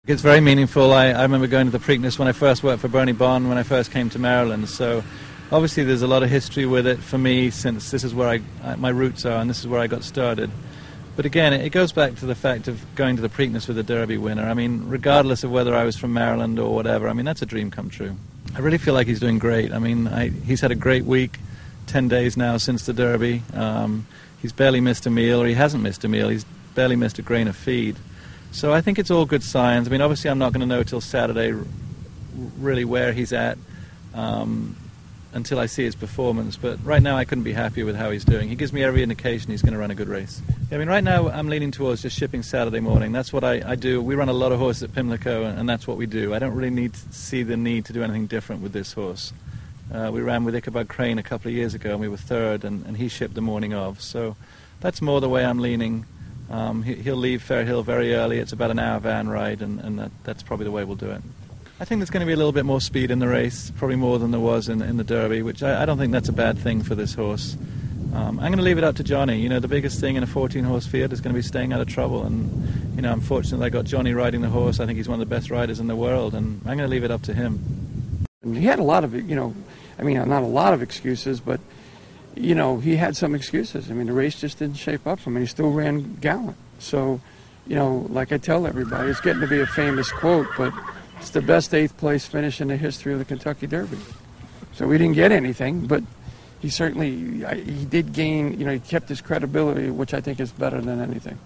It's very meaningful. I remember going to the Preakness when I first worked for Bernie Bond, when I first came to Maryland. So obviously there's a lot of history with it for me, since this is where my roots are and this is where I got started. But again, it goes back to the fact of going to the Preakness with a Derby winner. I mean, regardless of whether I was from Maryland or whatever, I mean, that's a dream come true. I really feel like he's doing great. I mean, he's had a great week, 10 days now since the Derby. He's barely missed a meal, or he hasn't missed a meal. He's barely missed a grain of feed. So I think it's all good signs. I mean, obviously I'm not going to know till Saturday really where he's at until I see his performance. But right now I couldn't be happier with how he's doing. He gives me every indication he's going to run a good race. I mean, right now I'm leaning towards just shipping Saturday morning. That's what I do. We run a lot of horses at Pimlico, and that's what we do. I don't really see the need to do anything different with this horse. We ran with Ichabod Crane a couple of years ago, and we were third, and he shipped the morning of. So that's more the way I'm leaning. He'll leave Fair Hill very early. It's about an hour van ride, and that's probably the way we'll do it. I think there's going to be a little bit more speed in the race, probably more than there was in the Derby, which I don't think that's a bad thing for this horse. I'm going to leave it up to Johnny. You know, the biggest thing in a 14-horse field is going to be staying out of trouble, and, you know, I'm fortunate I got Johnny riding the horse. I think he's one of the best riders in the world, and I'm going to leave it up to him. And he had a lot of, not a lot of excuses, but he had some excuses. I mean, the race just didn't shape up for him, and he still ran gallant. So, like I tell everybody, it's getting to be a famous quote, but it's the best 8th place finish in the history of the Kentucky Derby. So we didn't get anything, but he did gain, he kept his credibility, which I think is better than anything.